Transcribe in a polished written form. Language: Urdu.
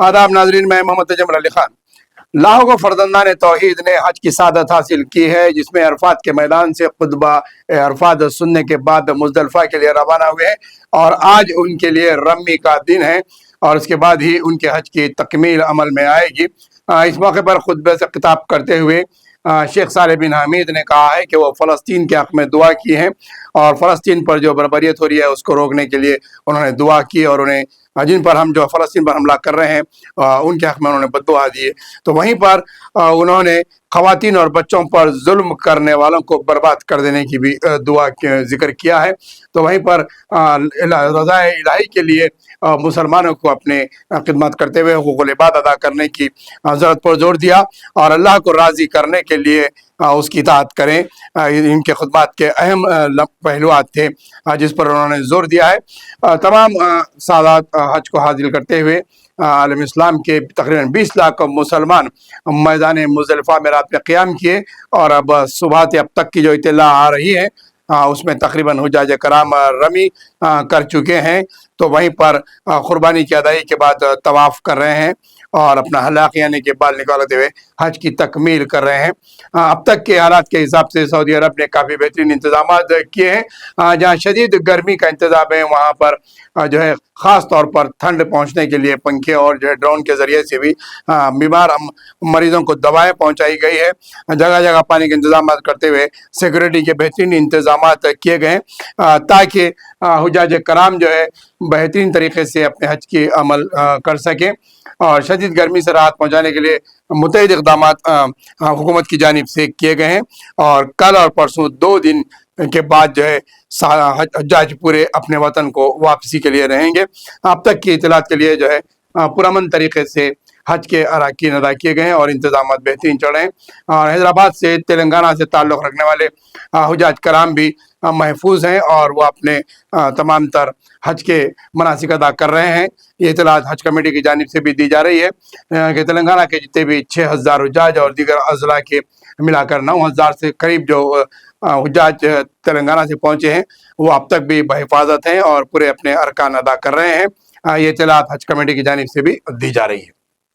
آداب ناظرین، میں محمد تجمل علی خان۔ لاکھوں کو فرزندان توحید نے حج کی سعادت حاصل کی ہے، جس میں عرفات کے میدان سے خطبہ عرفات سننے کے بعد مزدلفہ کے لیے روانہ ہوئے ہیں، اور آج ان کے لیے رمی کا دن ہے، اور اس کے بعد ہی ان کے حج کی تکمیل عمل میں آئے گی۔ اس موقع پر خطبے سے خطاب کرتے ہوئے شیخ صالح بن حمید نے کہا ہے کہ وہ فلسطین کے حق میں دعا کی ہے، اور فلسطین پر جو بربریت ہو رہی ہے اس کو روکنے کے لیے انہوں نے دعا کی، اور انہیں جن پر ہم جو فلسطین پر حملہ کر رہے ہیں ان کے حق میں انہوں نے بد دعا دی ہے۔ تو وہیں پر انہوں نے خواتین اور بچوں پر ظلم کرنے والوں کو برباد کر دینے کی بھی دعا ذکر کیا ہے۔ تو وہیں پر رضا الہی کے لیے مسلمانوں کو اپنے خدمت کرتے ہوئے حقوق العباد ادا کرنے کی ضرورت پر زور دیا، اور اللہ کو راضی کرنے کے لیے اس کی اطاعت کریں۔ ان کے خطبات کے اہم پہلوات تھے جس پر انہوں نے زور دیا ہے۔ تمام سادات حج کو حاصل کرتے ہوئے عالم اسلام کے تقریباً 20 لاکھ مسلمان میدان مزدلفہ میں رات میں قیام کیے، اور اب صبح سے اب تک کی جو اطلاع آ رہی ہے اس میں تقریباً حجاج کرام رمی کر چکے ہیں۔ تو وہیں پر قربانی کی ادائیگی کے بعد طواف کر رہے ہیں، اور اپنا حلاق یعنی کہ بال نکالتے ہوئے حج کی تکمیل کر رہے ہیں۔ اب تک کے حالات کے حساب سے سعودی عرب نے کافی بہترین انتظامات کیے ہیں۔ جہاں شدید گرمی کا انتظام ہے، وہاں پر جو ہے خاص طور پر ٹھنڈ پہنچنے کے لیے پنکھے اور جو ہے ڈرون کے ذریعے سے بھی بیمار مریضوں کو دوائیں پہنچائی گئی ہے۔ جگہ جگہ پانی کے انتظامات کرتے ہوئے سیکورٹی کے بہترین انتظامات کیے گئے ہیں تاکہ حجاج کرام جو ہے بہترین طریقے سے اپنے حج کی عمل کر سکیں، اور شدید گرمی سے راحت پہنچانے کے لیے متعدد اقدامات حکومت کی جانب سے کیے گئے ہیں۔ اور کل اور پرسوں 2 دن کے بعد جو ہے حجاج پورے اپنے وطن کو واپسی کے لیے رہیں گے۔ اب تک کی اطلاعات کے لیے جو ہے پرامن طریقے سے حج کے اراکین ادا کیے گئے ہیں، اور انتظامات بہترین چل رہے ہیں۔ اور حیدرآباد سے تلنگانہ سے تعلق رکھنے والے حجاج کرام بھی محفوظ ہیں، اور وہ اپنے تمام تر حج کے مناسک ادا کر رہے ہیں۔ یہ اطلاعات حج کمیٹی کی جانب سے بھی دی جا رہی ہے کہ تلنگانہ کے جتنے بھی 6000 حجاج اور دیگر اضلاع کے ملا کر 9000 سے قریب جو حجاج تلنگانہ سے پہنچے ہیں، وہ اب تک بھی بحفاظت ہیں اور پورے اپنے ارکان ادا کر رہے ہیں۔ یہ اطلاعات حج کمیٹی کی جانب سے بھی دی جا رہی ہے۔